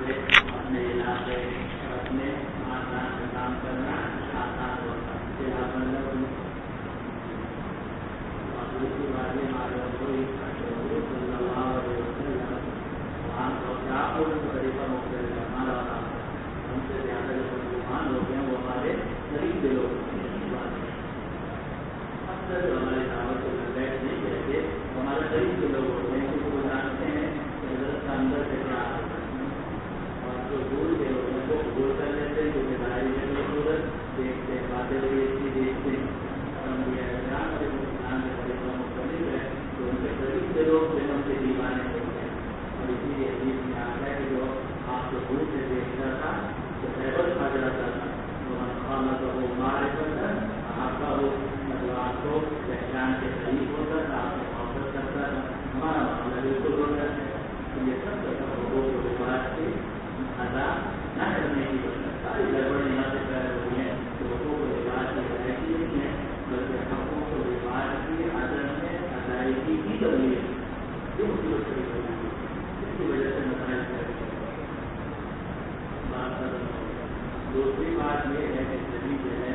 سے اپنے علاقے اپنے خاندان کا کام کرنا آسان ہوتا ہے. دوسری بات یہ معلوم ہوئی حضور صلی اللہ علیہ وسلم وہاں پہنچا اور ان طریقہ مختلف ہمارا ہم سے زیادہ جو مسلمان لوگ ہیں وہ ہمارے قریب کے لوگ ہیں. اکثر ہمارے دعوت کو بیٹھ نہیں کہتے ہمارے قریب کے لوگ ہوتے ہیں کیونکہ وہ جانتے ہیں کہ حضرت کا اندر سے کیا ہوتا ہے اور جو دور کے لوگ ہیں وہ قبول کر لیتے ہیں جو بیداری میں ضرورت دیکھتے ہیں باتیں ہوئی اس کی دیکھتے ہیں اور ہم یہ احترام سے مسلمان کے طریقہ مختلف ہے تو ان کے قریب کے لوگ جو ان کے دیوانے ہوتے ہیں. اور اسی لیے حدیث میں آتا ہے کہ جو آپ کو دور سے دیکھتا تھا تو خیبر کھا جاتا تھا وہ خانہ تو وہ مارے کرتا آپ کا وہ مطلب آپ کو پہچان کے قریب ہوتا تھا آپ کو محبت کرتا تھا. ہمارا معاملہ بالکل ہوتا ہے تو یہ سب لوگوں کو رواج سے ادا نہ کرنے کی ساری گڑبڑیں یہاں سے پیدا ہوئی ہیں. لوگوں کو رواج کی ادائیگی نہیں ہے بلکہ حقوں کو رواج کی عدم میں ادائیگی کی ضروری ہے. یہ مصیبت سے اس کی وجہ سے مسائل بات کر رہا ہوں. دوسری بات یہ ہے کہ نبی جو ہے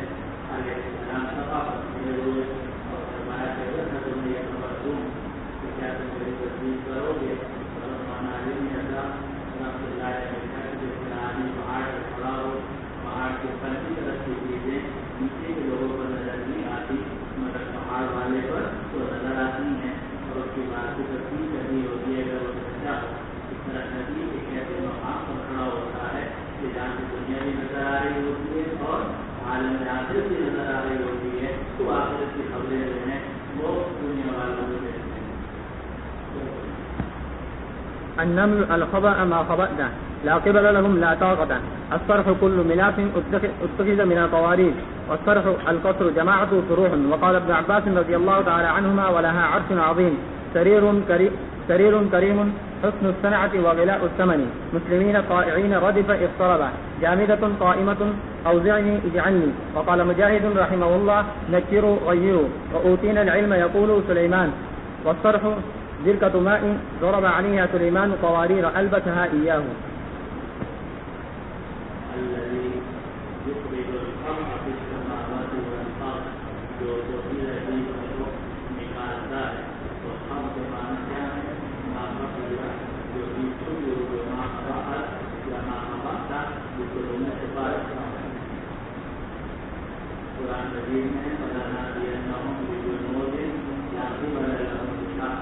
علیہ السلام ثقافت ہوئے اور فرمایا کہ اگر تم نے یہ خبر دوں کہ کیا تم میری تصدیق کرو گے. اور مولانا علی رحمۃ اللہ علیہ جس طرح آدمی پہاڑ پر کھڑا ہو پہاڑ کے اوپر کی طرف کی چیزیں نیچے کے لوگوں پر نظر نہیں آتی مگر پہاڑ والے پر تو نظر آتی ہیں اور اس کی بات کی تصدیق کرنی ہوتی ہے اگر وہ سچا ہو. اس طرح نبی ایک ایسے مقام پر کھڑا ہوتا ہے کہ جہاں کی دنیا بھی نظر آ رہی ہوتی ہے اور عالم آخرت بھی نظر آ رہی ہوتی ہے تو آخرت کی خبریں جو ہیں وہ دنیا والوں کو دیتے ہیں. النمل الخبأ ما خبأنا لا قبل لهم لا طاقة. الصرح كل ملاف اتخذ من القوارير والصرح القصر جماعة فروح. وقال ابن عباس رضي الله تعالى عنهما ولها عرش عظيم سرير كريم حسن الصنعة وغلاء الثمن مسلمين طائعين ردف اضطربا جامدة قائمة أوزعني اجعلني. وقال مجاهد رحمه الله نكروا غيروا وأوتينا العلم يقول سليمان. والصرح زركة ماء ضرب عليها سليمان قوارير ألبسها إياه. الذي يخرج القمع في السماوات والأرض وتطير به مقادار والخمس مع مكان ما قبل يخرج بما خبأت وما خبأت بكلمة فارس. قرآن مجيد میں فلنهدينهم بجنود لا قبل لهم بشر.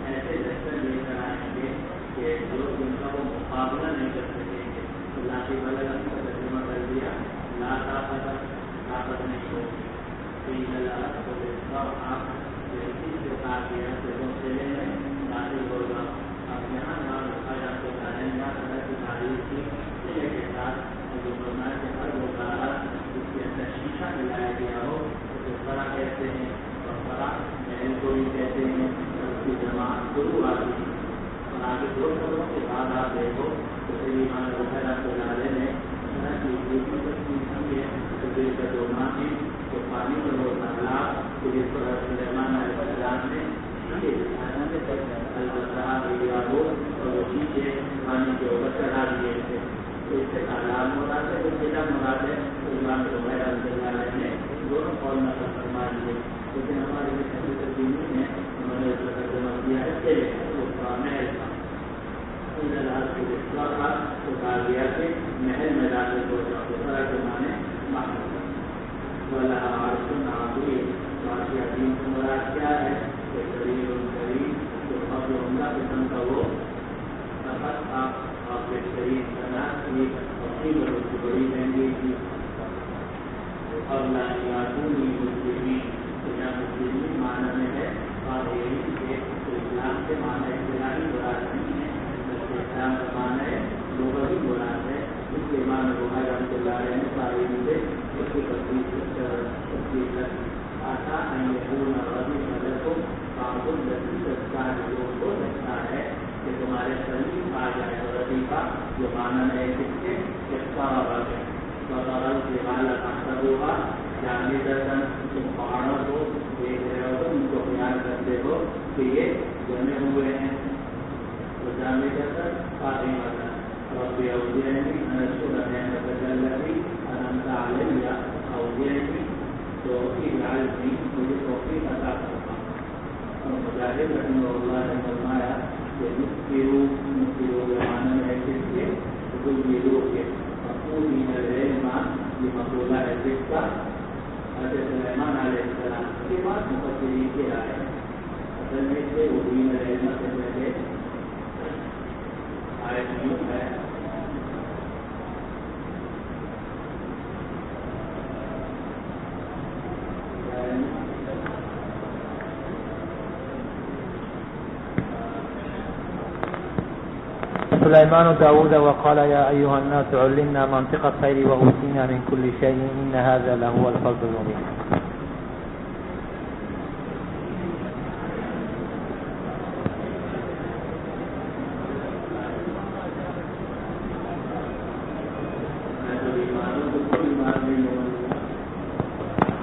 ایسے لشکر لے کر آئیں گے کہ جو ان کا وہ مقابلہ نہیں کر سکیں گے. اللہ کی بلغ کا ترجمہ کر دیا لا طاقت نہیں ہوگی. آپ جیسی کے ساتھ یہ چلے میں داخل ہوگا. اب یہاں نام رکھا جاتا ہے یہاں طرح کی تاریخ کی چلے کے ساتھ جو فرمایا کہ ہر وہ کارا اس کے اندر شیشہ ملایا گیا ہو تو بڑا کہتے ہیں اور بڑا محل کو بھی کہتے ہیں. کی جماعت شروع آتی ہے اور آگے 2 سالوں کے بعد آپ دیکھو تو امام بخاری رحمۃ نے کی دوسری تصویر سمجھے تو دل کا جو ماں ہے تو پانی پر وہ تالاب تو جس پر سلیمان علیہ السلام نے ہو اور وہ پیچھے پانی کے اوپر چڑھا دیے تھے. تو اس سے تالاب مراد ہے تو جگہ مراد ہے تو امام بخاری رحمۃ اللہ نے دونوں قول نقل فرما دیے. لیکن ہمارے لیے سبھی تصویر میں محل میں داخل ہو جاتے مانے والا عرشن عظیم. عرش عظیم سے مراد کیا ہے کہ شریف الکریم جو قبل عمدہ قسم کا وہ فقط آپ کے شریف صنعت کی اپنی بڑی مہنگی کی قبل یادونی مسلمین. تو یہاں مسلمین معنی میں ہے اور یہی کہ اسلام کے معنی اصطلاحی مراد نہیں ہے بلکہ اسلام کا معنی ہے لغوی مراد ہے. اس کے امام بخاری رحمۃ اللہ علیہ نے تاریخ سے اس کی تصدیق کر آتا ہے. ربی مدد کو کامل لذیذ کا لوگوں کو لگتا ہے کہ تمہارے قریب آ جائے تو ربی کا جو معنی ہے اس کے اختیار ہے وغیرہ کے حالت اختر ہوگا. جامع درجن تم پہاڑوں کو دیکھ رہے ہو ان کو بیان کرتے ہو کہ یہ جمے ہوئے ہیں تو جامع درجن قادم رب أوزعني أن أشكر نعمتك التي أنعمت علي أوزعني توفيق علمي وتوفيق أتعبك. المجاهد رحمه الله فرمایا کہ مفتی بمعنى ہے کس کے تجویدوں کے مقبولین العلم یہ مقولہ ہے جس کا حضرت سلیمان علیہ السلام کے بعد مفسرین کے آئے اصل میں سے دین العلم سے پہلے آیت یوں ہے سليمان داود وقال يا أيها الناس علمنا منطق الطير وأوتينا من كل شيء إن هذا لهو الفضل المبين.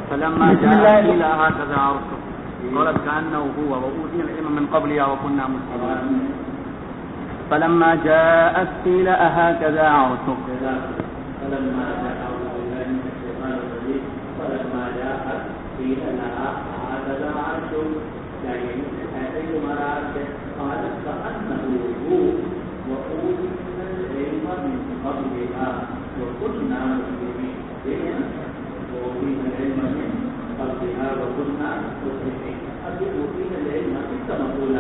فلما جاء إلى هكذا عرشه قالت كأنه هو وأوتينا العلم من قبلها وكنا مسلمين. فلما جاءت قيل أهكذا عرشك فلما جاءت قيل لها أهكذا عرشك يعني هذه مرات قالت كأنه هو وأوتينا العلم من قبلها وكنا مسلمين. وأوتينا العلم من قبلها وكنا مسلمين. أبي أوتينا العلم كيف نقول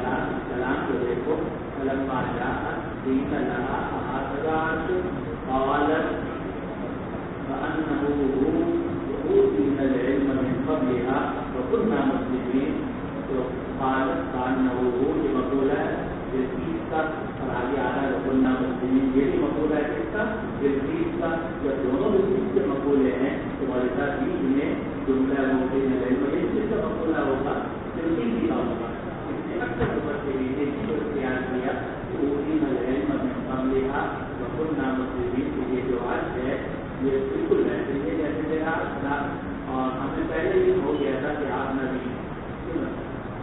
السلام کو دیکھو فلما جاءت قيل لها أهكذا عرشك قالت كأنه هو وأوتينا العلم من قبلها وكنا مسلمين. قالت كأنه هو یہ مقولہ ہے جس کا اور آگے آ رہا ہے وكنا مسلمين یہ بھی مقولہ ہے کس کا جس کا جب دونوں چیز کے مقولے ہیں تمہارے ساتھ بیچ میں جملہ وأوتينا العلم یہ چیز کا مقولہ ہوگا جلدی بھی ہوگا اکثر مفسرین نے اختیار کیا کہ أوتينا العلم من قبلها وكنا مسلمين. یہ جو آج ہے یہ بالکل ویسے ہی جیسے میرا تھا اور ہمیں پہلے ہی ہو گیا تھا کہ آپ نبی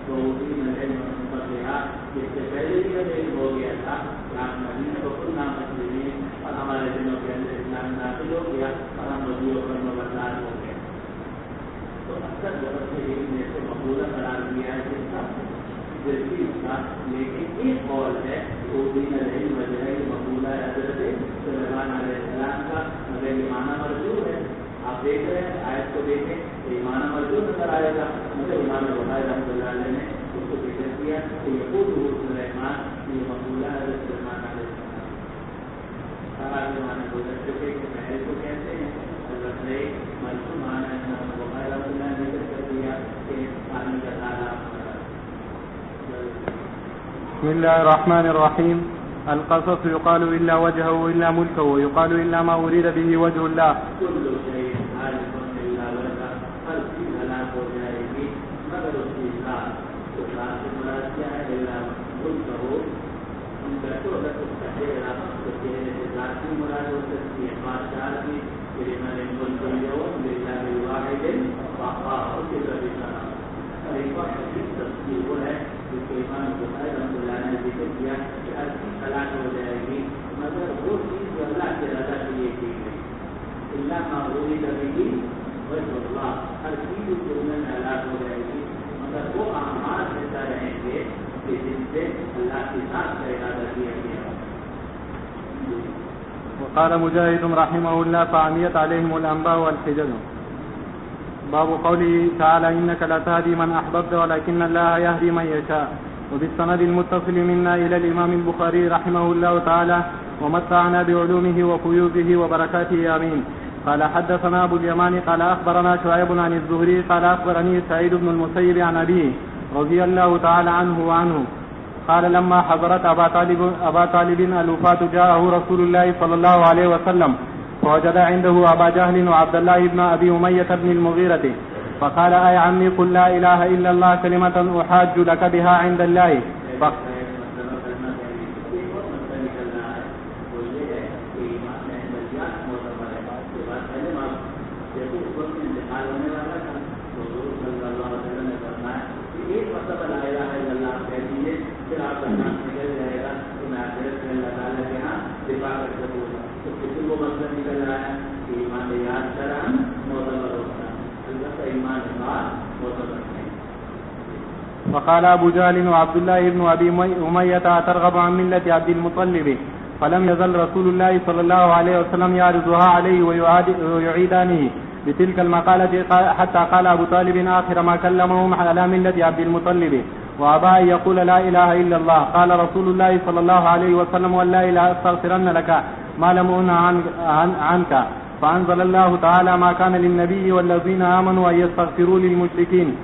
تو أوتينا العلم من قبلها اس سے پہلے ہی ہمیں ہو گیا تھا کہ آپ نبی ہیں وكنا مسلمين اور ہمارے دنوں کے اندر اسلام داخل ہو گیا اور ہم نبی و فرمانبردار ہو گئے. تو اکثر مفسرین نے اسے مقولہ قرار دیا ہے جس کا لیکن ایک قول ہے أوتينا العلم جو ہے یہ مقولہ ہے حضرت سلیمان علیہ السلام کا مگر یہ معنی مرجوع ہے. آپ دیکھ رہے ہیں آیت کو دیکھیں تو یہ معنی مرجوع نظر آئے گا مگر امام بخاری رحمۃ اللہ علیہ نے اس کو ذکر کیا کہ یقول سلیمان یہ مقولہ ہے حضرت سلیمان علیہ السلام کے معنی گزر چکے کہ محل کو کہتے ہیں حضرت نے مرجوع معنی امام بخاری رحمۃ اللہ نے ذکر کر دیا کہ پانی کا تالاب. بسم الله الرحمن الرحيم. القصص يقال إلا وجهه إلا ملكه ويقال إلا ما أريد به وجه الله. كل شيء عالم إلا وجهه هل في هلاك وجهه مگر اس کی ذات تو ذات سے مراد کیا ہے الا ملکه ان کا تو اگر اس کا چہرہ تو چہرے سے ذات کی مراد ہو سکتی ہے بادشاہ کی لمن الملك اليوم لله الواحد القهار کے ذریعہ اور ایک بات حدیث تفسیر وہ ہے جس کو امام بخاری رحمۃ اللہ نے ذکر کیا کہ ہر چیز ہلاک ہو جائے گی مگر وہ چیز جو اللہ کی رضا کے لیے کی گئی اللہ معروضی کرے وجہ اللہ ہر چیز اس دنیا میں ہلاک ہو جائے گی مگر وہ اعمال ایسا رہیں گے کہ جن سے اللہ کی ذات کا ارادہ کیا گیا. وقال مجاهد رحمه الله فعميت عليهم الأنباء والحجج. باب قوله تعالى إنك لا تهدي من أحببت ولكن الله يهدي من يشاء. وبالسند المتصل منا إلى الإمام البخاري رحمه الله تعالى ومتعنا بعلومه وفيوضه وبركاته آمين. قال حدثنا أبو اليمان قال أخبرنا شعيب عن الزهري قال أخبرني سعيد بن المسيب عن أبيه رضي الله تعالى عنه وعنه قال لما حضرت أبا طالب الوفاة جاءه رسول الله صلى الله عليه وسلم فوجد عنده أبا جهل وعبد الله بن أبي أمية بن المغيرة فقال أي عمي قل لا إله إلا الله كلمة أحاج لك بها عند الله. پھر آپ کا نام نکل جائے گا تو میں آخرت میں اللہ تعالیٰ کے وقال أبو جهل وعبد الله بن أبي أمية أترغب عن ملة عبد المطلب فلم يزل رسول الله صلى الله عليه وسلم يعرضها عليه ويعيدانه بتلك المقالة حتى قال أبو طالب آخر ما كلمهم على ملة عبد المطلب وأبى أن يقول لا إله إلا الله. قال رسول الله صلى الله عليه وسلم والله لا أستغفرن لك ما لم أنه عنك. فأنزل الله تعالى ما كان للنبي والذين آمنوا أن يستغفروا للمشركين.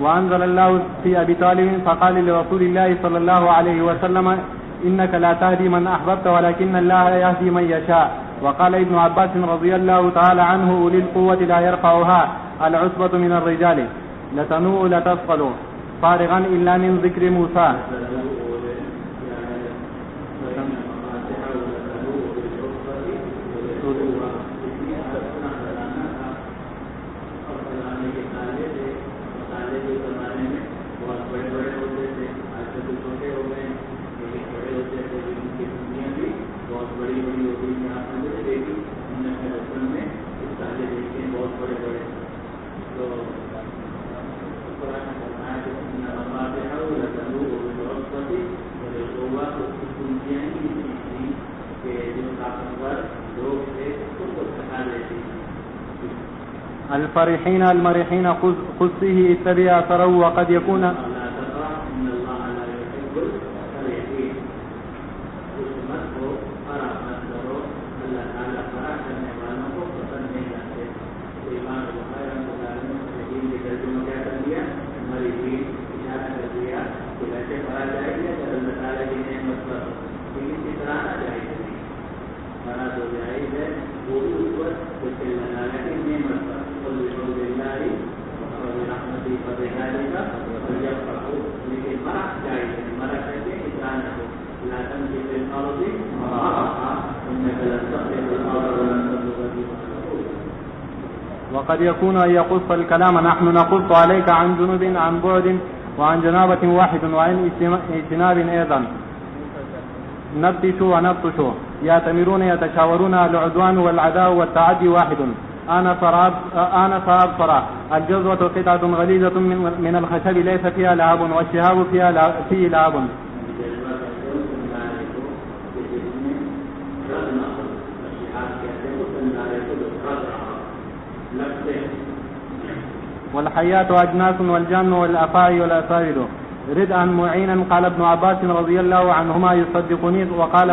وأنزل الله في أبي طالب فقال لرسول الله صلى الله عليه وسلم إنك لا تهدي من أحببت ولكن الله يهدي من يشاء. وقال ابن عباس رضي الله تعالى عنه أولي القوة لا يرفعها العصبة من الرجال لتنوء لتثقل فارغا إلا من ذكر موسى. الفرحين المرحين خذ فيه اتبع أثره. وقد يكون وقد يكون أن يقص الكلام نحن نقص عليك عن جنوب عن بعد وعن جنابة واحد وعن اجتناب أيضا نبتش ونبتش يأتمرون يتشاورون العدوان والعداء والتعدي واحد. أنا فأبصر الجزوة قطعة غليظة من الخشب ليس فيها لعب والشهاب فيه لعب. والحيات أجناس والجن والأفاعي والأساعد ردءا معينا. قال ابن عباس رضي الله عنهما يصدقني. وقال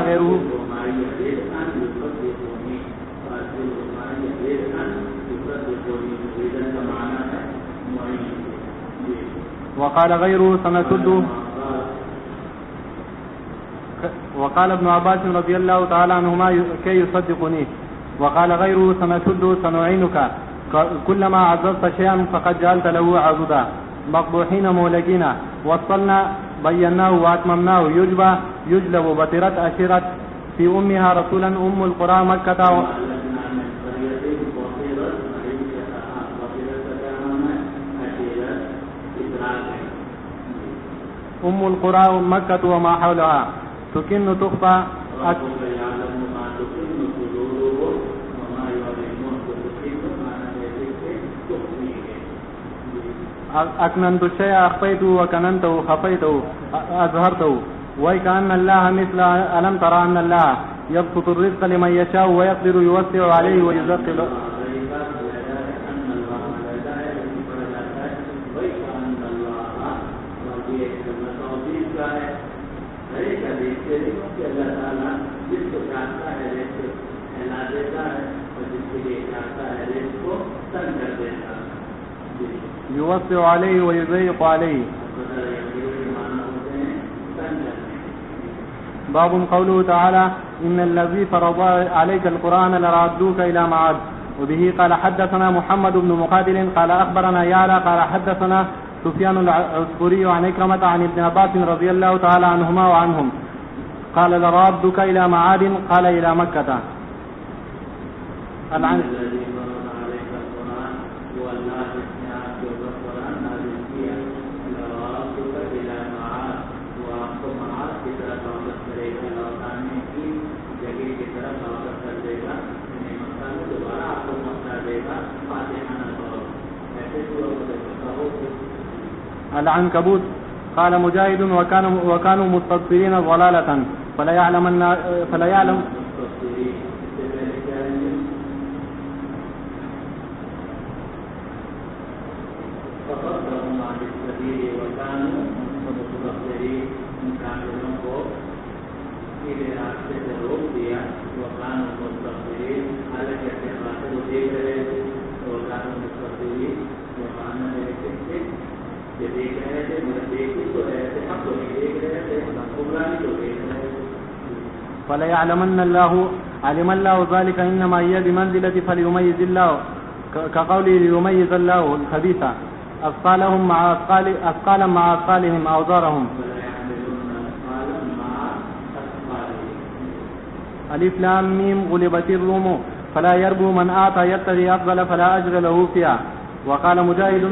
غيره سنشد. وقال ابن عباس رضي الله تعالى عنهما كي يصدقني. وقال غيره سنشد سنعينك كلما عززت شيئا فقد جعلت له عضدا. مقبوحين مولجين وصلنا بيناه واتممناه يجلب بطرت أشرت في أمها رسولا. أم القرى مكة وما حولها تكن تخفى أكننت الشيء أخفيته وكننته خفيته أظهرته. وكأن الله مثل ألم ترى أن الله يبسط الرزق لمن يشاء ويقدر يوسع عليه ويزقل. يوسع عليه ويضيق عليه. باب قوله تعالى إن الذي فرض عليك القرآن لرادوك إلى معاد. وبه قال حدثنا محمد بن مقاتل قال أخبرنا يعلى قال حدثنا سفيان العسكري عن إكرمة عن ابن عباس رضي الله تعالى عنهما وعنهم قال لرادوك إلى معاد قال إلى مكة. العنكبوت قال مجاهد وكانوا مستبصرين ضلالة فلا يعلم فلا يعلمن الله علم الله ذلك إنما هي بمنزلة فليميز الله كقوله ليميز الله الخبيث أثقالا مع أثقالهم أوزارهم. ألف لام ميم غلبت الروم فلا يربو من أعطى يبتغي أفضل فلا أجر له فيها. وقال مجاهد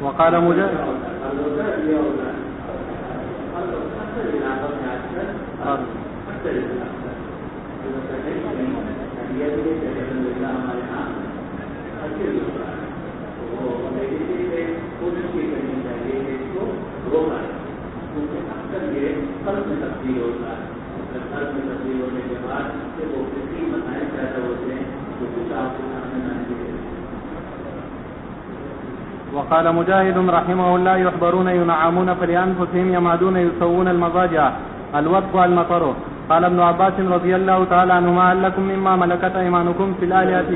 وقال مجاهد وقال مجاهد رحمه الله يحبرون ينعمون فلأنفسهم يمادون يسوون المضاجع الوطء المطر قال ابن عباس رضي الله تعالى عنهما هل لكم مما ملكت أيمانكم في الآلهة؟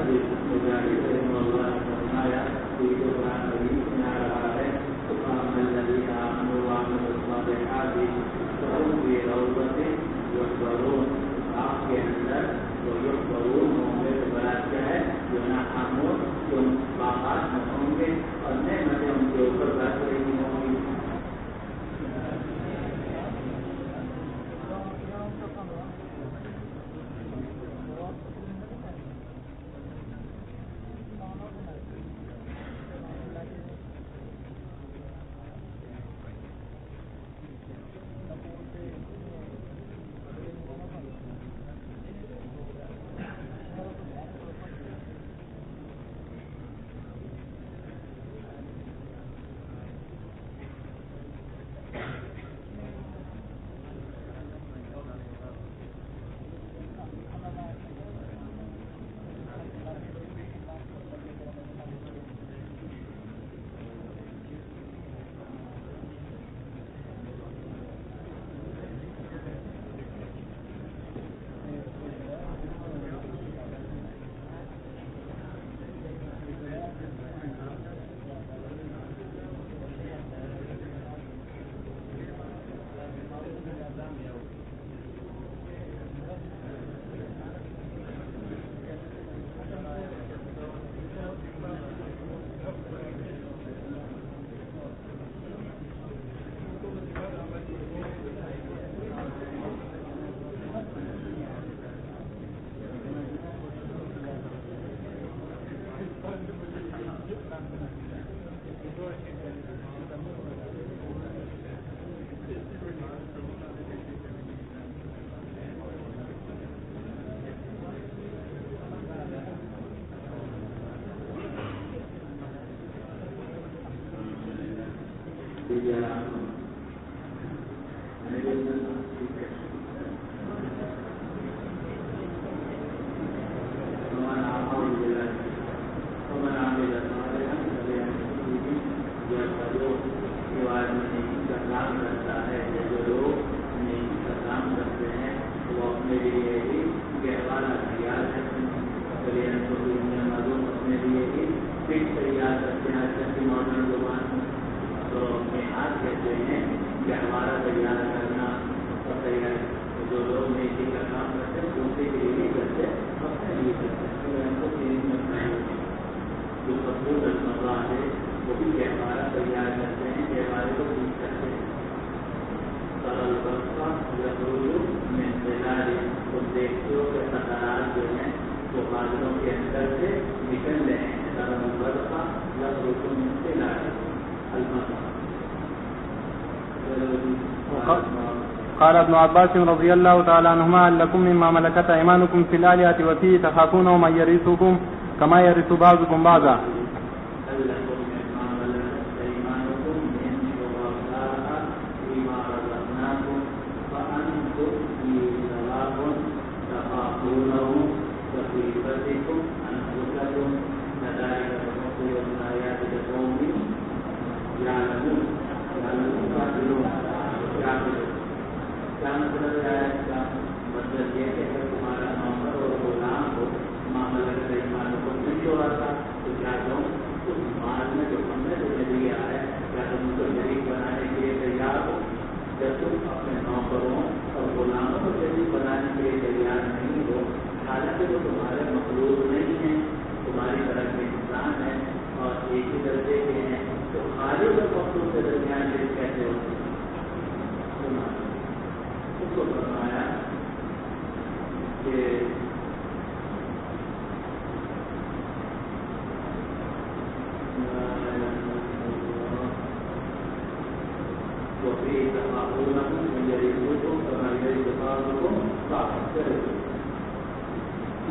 قال ابن عباس رضي الله تعالى عنهما هل لكم مما ملكت أيمانكم في الآلهة وفيه تخافون ومن يرثكم كما يرث بعضكم بعضا.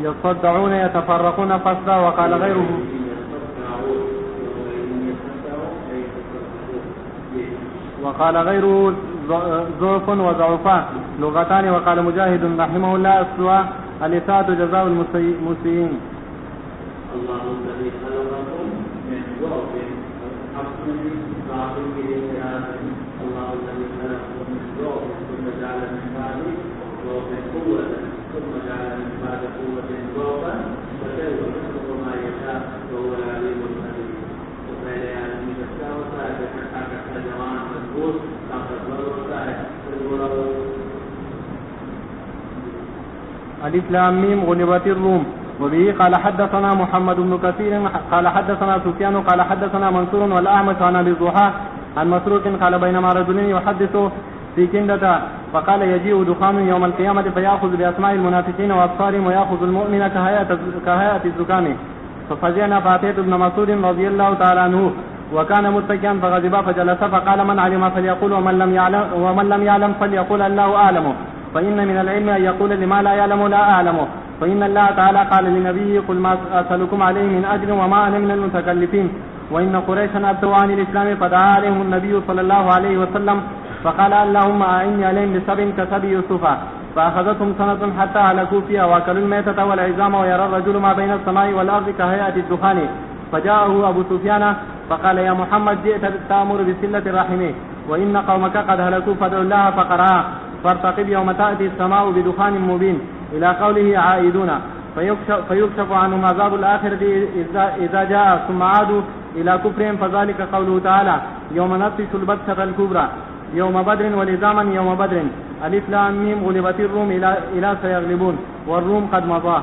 يصدعون يتفرقون فصلا. وقال غيره ضعف وضعفاء لغتان. وقال مجاهد رحمه الله السواء الإساءة جزاء المسيئين. الله الذي خلقكم من ضعف الله الذي خلقكم من ضعف ثم جعل من بعد ضعف قوة ثم جعل من بعد قوة ضعفا فكيف يخلق ما يشاء وهو العليم القدير. وقال يا علم التساوى حتى جوان مضبوط طاقتور ہوتا ہے. الف لام میم غلبت الروم. وبه قال حدثنا محمد بن كثير قال حدثنا سفيان قال حدثنا منصور والأعمش عن أبي الضحى عن مسروق قال بينما رجل يحدث في كندة فقال يجيء دخان يوم القيامة فيأخذ بأسماء المنافقين وأبصارهم ويأخذ المؤمن كهيئة الزكام. ففزعنا فأتيت ابن مسعود رضي الله تعالى عنه وكان متكئا فغضب فجلس فقال من علم فليقول ومن لم يعلم فليقول الله أعلم. فإن من العلم أن يقول لما لا يعلم لا أعلم. فإن الله تعالى قال لنبيه قل ما أسألكم عليه من أجر وما أنا من المتكلفين. وإن قريشا أبتوا عن الإسلام فدعا عليهم النبي صلى الله عليه وسلم فقال اللهم أعني عليهم بسبع كسب يوسف. فأخذتهم سنة حتى هلكوا فيها وأكلوا الميتة والعظام ويرى الرجل ما بين السماء والأرض كهيئة الدخان. فجاءه أبو سفيان فقال يا محمد جئت تأمر بصلة الرحم وإن قومك قد هلكوا فادعوا الله فقرأ فارتقب يوم تأتي السماء بدخان مبين إلى قوله عائدون فيكشف عنهم عذاب الآخرة إذا جاء ثم عادوا إلى كفرهم فذلك قوله تعالى يوم نبطش البطشة الكبرى يوم بدر ولزاما يوم بدر. الف لام ميم غلبت الروم إلى سيغلبون والروم قد مضى.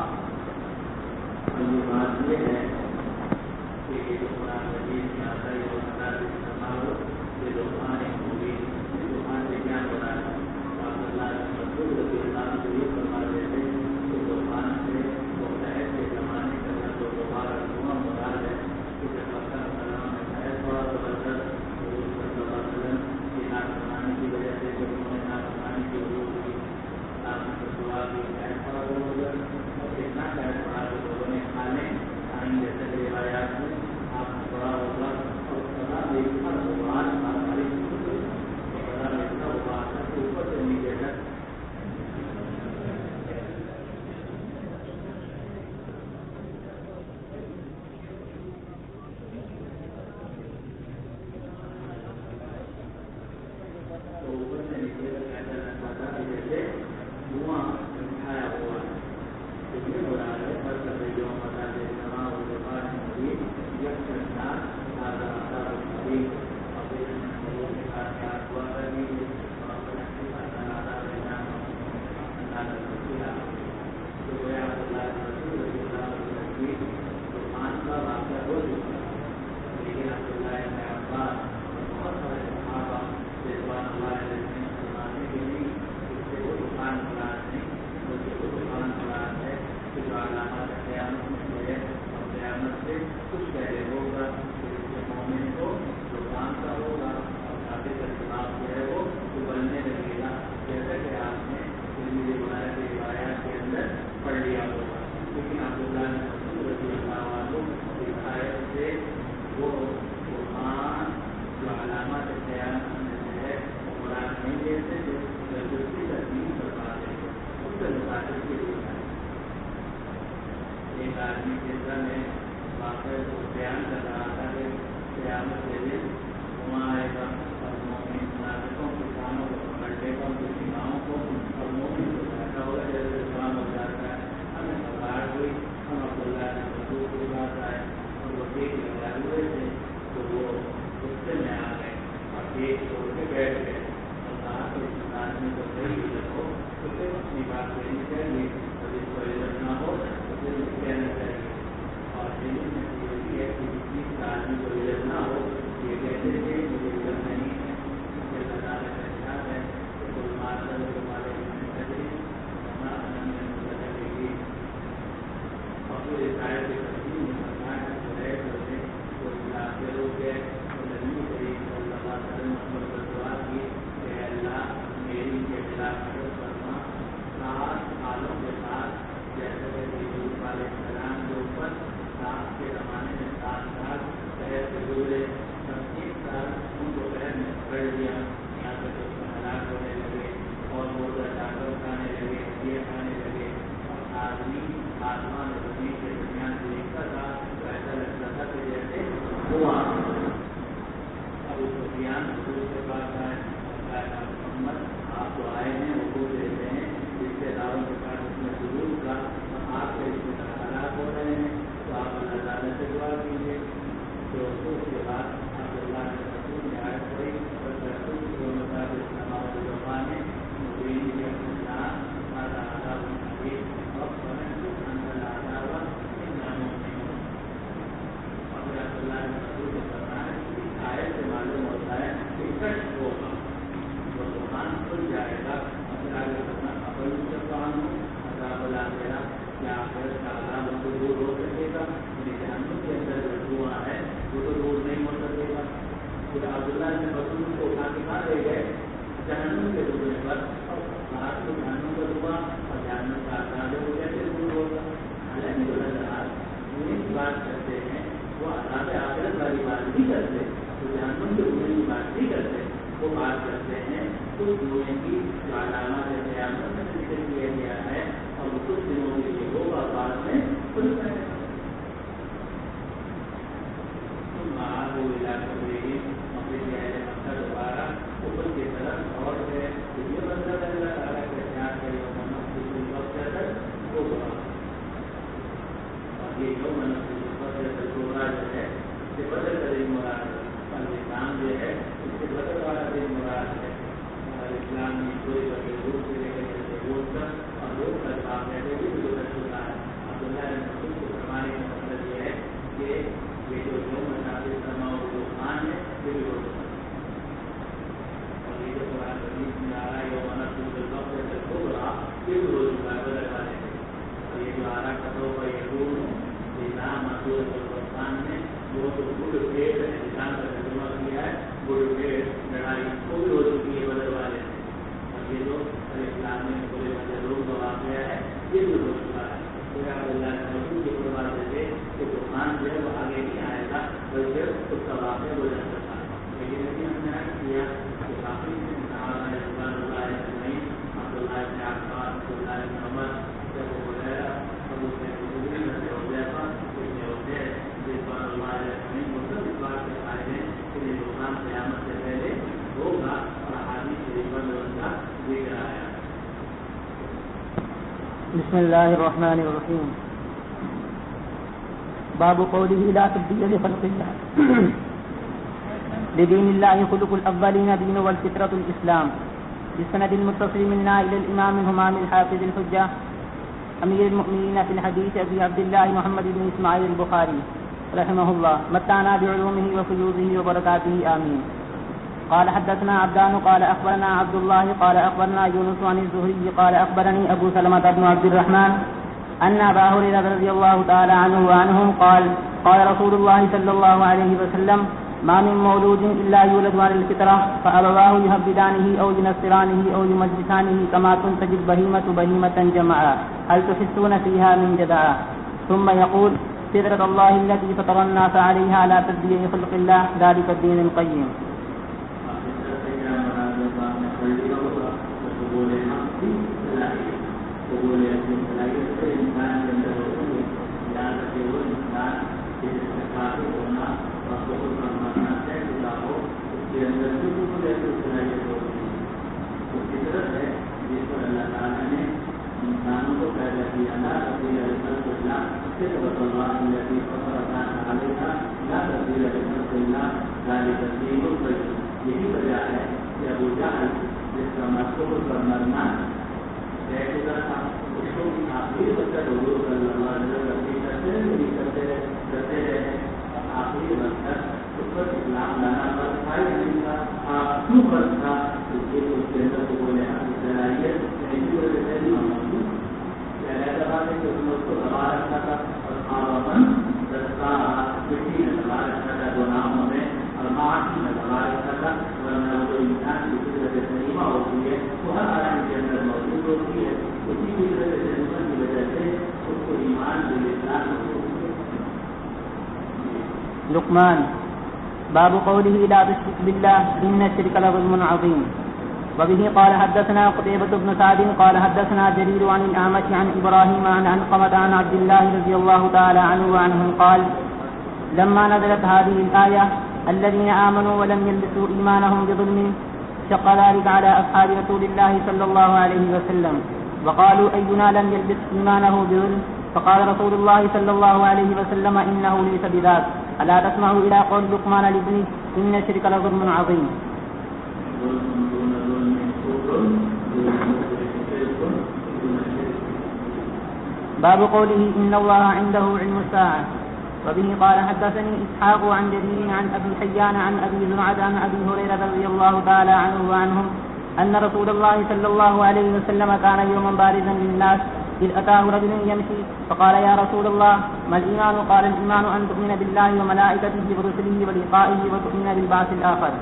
آپ تو آئے ہیں وہ دیتے ہیں پھر عبداللہ نے مسعود کو اٹھا کے کہاں لے گئے جہنم کے ڈوبنے پر، رات کو جہنم کا ڈوبا اور جہنم کا عذاب ہو جیسے دور ہوگا. حالانکہ جو حضرات کی بات کرتے ہیں وہ عذاب آخرت والی بات نہیں کرتے، تو جہنم کے ڈوبنے کی بات نہیں کرتے، وہ بات کرتے ہیں کچھ دنیا کی جو علامات قیامت میں ذکر کیا گیا ہے اور وہ کچھ دنوں کے لیے ہوگا بعد میں کھل جائے گا. وہ علاقہ میری اپنے مکہ دوبارہ اوپر کی طرف اور ہے یہ مطلب اللہ تعالیٰ کے احتیاط ہے جو منفی وقت ہوگا. اور یہ جو منفی وقت ہوگا جو ہے اس سے بدل کا دن مراد ہے، اسلام جو ہے اس سے بدل والا دن مراد ہے. اسلام میں کوئی بڑے روپ سے لے کر روز تک اور روز تک آپ رہتے ہوئے بھی گزر چکا ہے. عبداللہ نے مسعود کو فرمانے کا مطلب یہ ہے کہ یہ جو مسافر فرماؤ جو خان ہے یہ بھی روز اور یہ جو قرآن حدیث میں آ رہا ہے یہ منفی وقت ہو رہا یہ بھی روز کا بدل والے ہیں. اور یہ جو آ رہا کتوں کا یہ روز نظام مسعود خان نے جو گڈ ڈیٹ نظام کا ترجمہ کیا ہے گڈ ڈیٹ لڑائی وہ بھی ہو چکی ہے بدل والے ہیں. اور یہ جو اسلام میں پورے روز کا واقعہ ہے یہ بھی ہو چکا ہے. اللہ مسعود کے فرماتے تھے کہ جو خان جو ہے وہ آگے نہیں آئے گا بلکہ اس کا واقعہ ہو جاتا تھا. لیکن ابھی ہم نے کیا کہ کافی عبداللہ ابن عباس عبداللہ ابن عمر ابو ہریرہ ابو سعید الخدری حذیفہ ابن عزیر رضوان اللہ علیہ مطلب اس بات کے قائل ہیں کہ یہ نظام قیامت سے پہلے ہوگا اور احادیث شریفہ میں ان کا ذکر آیا. بسم الله الرحمن الرحيم. باب قوله لا تبديل لخلق الله لدين الله خلق الأولين دين والفطرة الإسلام. بالسند المتصل منا إلى الإمام الهمام الحافظ الحجة أمير المؤمنين في الحديث أبي عبد الله محمد بن إسماعيل البخاري رحمه الله متعنا بعلومه وفيوضه وبركاته آمين. قال حدثنا عبدان قال أخبرنا عبد الله قال أخبرنا يونس عن الزهري قال أخبرني أبو سلمة بن عبد الرحمن أن أبا هريرة رضي الله تعالى عنه وعنهم قال قال رسول الله صلى الله عليه وسلم ما من مولود إلا يولد على الفطرة فأبواه يهودانه أو ينصرانه أو يمجسانه كما تنتج البهيمة بهيمة جمعا هل تحسون فيها من جدعا ثم يقول فطرة الله التي فطر الناس عليها لا تبديل لخلق الله ذلك الدين القيم. یہی وجہ ہے کہ ابو جہل جس کا مذکور پر مرنا طے چکا تھا اس کو آخری وقت حضور صلی اللہ علیہ وسلم کرتے رہے آخری وقت اس پر اسلام لانا پر فائد نہیں تھا. آپ کیوں فرض تھا اس کے اندر کو بولے صلاحیت ایسی وجہ سے علیحدہ بات ہے کہ اس نے اس کو دبا رکھا تھا اور آباً دستہ مٹی میں دبا رکھا تھا گناہوں میں اور معاشی میں دبا رکھا تھا. ورنہ جو انسان کی فطرت سلیمہ ہوتی ہے وہ ہر عالم کے اندر موجود ہوتی ہے. اسی فطرت سلیمہ کی وجہ سے اس کو ایمان بالاسلام لقمان. باب قوله لا تشرك بالله إن الشرك لظلم عظيم. وبه قال حدثنا قتيبة بن سعد قال حدثنا جرير عن الأعمش عن إبراهيم عن علقمة عن عبد الله رضي الله تعالى عنه وعنهم قال لما نزلت هذه الآية الذين آمنوا ولم يلبسوا إيمانهم بظلم شق ذلك على أصحاب رسول الله صلى الله عليه وسلم وقالوا أينا لم يلبس إيمانه بظلم فقال رسول الله صلى الله عليه وسلم إنه ليس بذاك ألا تسمعوا إلى قول لقمان لابنه إن الشرك لظلم عظيم. باب قوله إن الله عنده علم الساعة. وبه قال حدثني إسحاق عن جرير عن أبي حيان عن أبي زرعة عن أبي هريرة رضي الله تعالى عنه وعنهم أن رسول الله صلى الله عليه وسلم كان يوما بارزا للناس إذ أتاه رجل يمشي فقال يا رسول الله ما الإيمان؟ قال الإيمان أن تؤمن بالله وملائكته ورسله ولقائه وتؤمن بالبعث الآخر.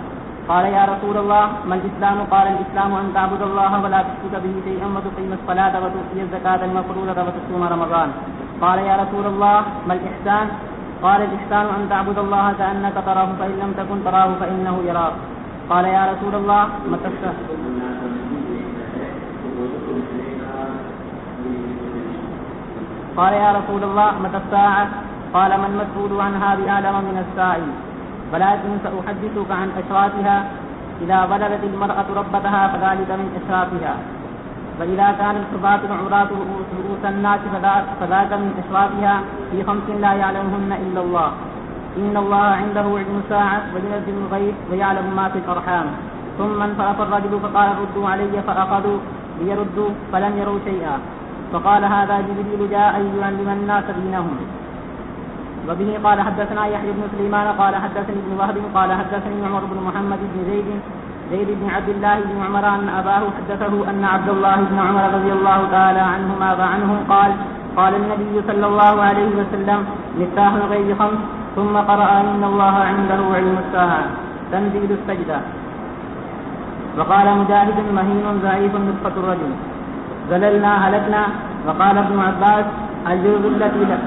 قال يا رسول الله ما الإسلام؟ قال الإسلام أن تعبد الله ولا تشرك به شيئا وتقيم الصلاة وتؤتي الزكاة المفروضة وتصوم رمضان. قال يا رسول الله ما الإحسان؟ قال الإحسان أن تعبد الله كأنك تراه فإن لم تكن تراه فإنه يراك. قال يا رسول الله متى الساعة؟ قال يا رسول الله متى الساعة؟ قال ما المسؤول عنها بأعلم من السائل، ولكن سأحدثك عن أشراطها. إذا بلغت المرأة ربتها فذلك من أشراطها، وإذا كان الحفاة العراة رؤوس الناس فذاك من أشراطها في 5 لا يعلمهن إلا الله. إن الله عنده علم الساعة وينزل الغيث ويعلم ما في الأرحام. ثم انصرف الرجل فقال ردوا علي، فأخذوا ليردوا فلم يروا شيئا. فقال هذا جبريل جاء ليعلم الناس دينهم. وبه قال حدثنا يحيى بن سليمان قال حدثني ابن وهب قال حدثني عمر بن محمد بن زيد بن عبد الله بن عمر أن أباه حدثه أن عبد الله بن عمر رضي الله تعالى عنهما وعنه قال النبي صلى الله عليه وسلم مفتاح الغيب 5، ثم قرأ إن الله عنده علم الساعة تنزيل السجدة. وقال مجاهد مهين ضعيف نطفة الرجل زللنا هلكنا. وقال ابن عباس الجوز التي لا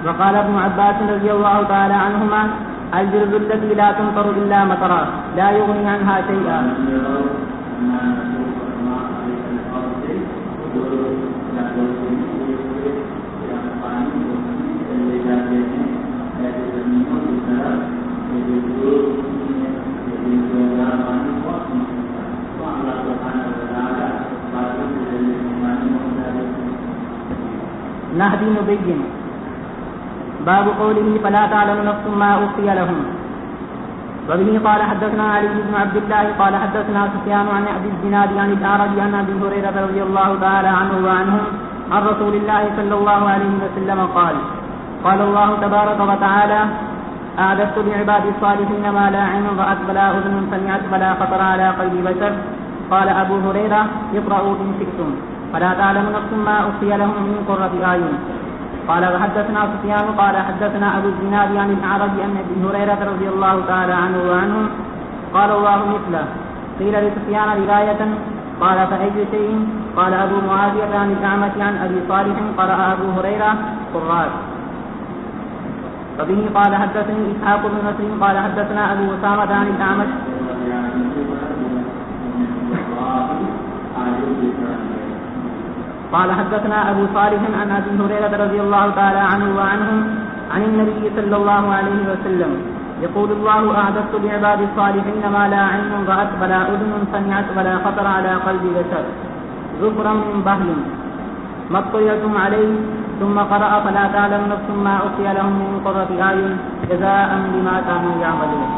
وقال ابن عباس رضي الله تعالى عنهما الجرز التي لا تمطر إلا مطرا لا يغني عنها شيئا. نهدي نبين. باب قوله فلا تعلم نفس ما أخفي لهم. وبه قال حدثنا علي بن عبد الله قال حدثنا سفيان عن أبي الزناد عن الأعرج عن أبي هريرة رضي الله تعالى عنه وعنهم عن رسول الله صلى الله عليه وسلم قال الله تبارك وتعالى أعددت لعبادي الصالحين ما لا عين رأت ولا أذن سمعت ولا خطر على قلب بشر. قال أبو هريرة اقرأوا إن شئتم فلا تعلم نفس ما أخفي لهم من قرة أعين. قال وحدثنا سفيان قال حدثنا أبو الزناد عن الأعرج عن أبي هريرة رضي الله تعالى عنه وعنهم قال الله مثله. قيل لسفيان رواية قال فأي شيء؟ قال أبو معاوية عن الأعمش عن أبي صالح قرأ أبو هريرة قرات. وبه قال حدثني إسحاق بن نصر قال حدثنا أبو أسامة عن الأعمش قال حدثنا أبو صالح عن أبي هريرة رضي الله تعالى عنه وعنهم عن النبي صلى الله عليه وسلم يقول الله أعددت لعبادي الصالحين ما لا عين رأت ولا أذن سمعت ولا خطر على قلب بشر ظفرا من بهل ما اطلعتم عليه. ثم قرأ فلا تعلم نفس ما أخفي لهم من قرة أعين جزاء بما كانوا يعملون.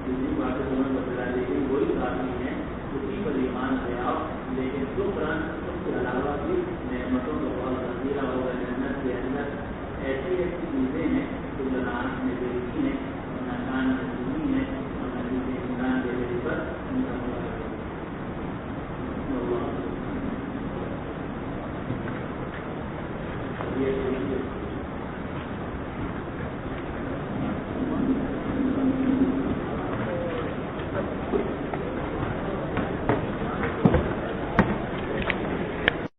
جتنی باتیں تمہیں بتلا دی گئی وہی کافی ہیں، اسی پر ایمان لے آؤ، لیکن شکران اس کے علاوہ بھی نعمتوں کا بہت ذخیرہ ہوگا جنت کے اندر. ایسی ایسی چیزیں ہیں جو نہ آنکھ میں دیکھی ہیں اور نہ کان میں سنی ہیں اور نہ کسی انسان کے دل پر ان کا یہ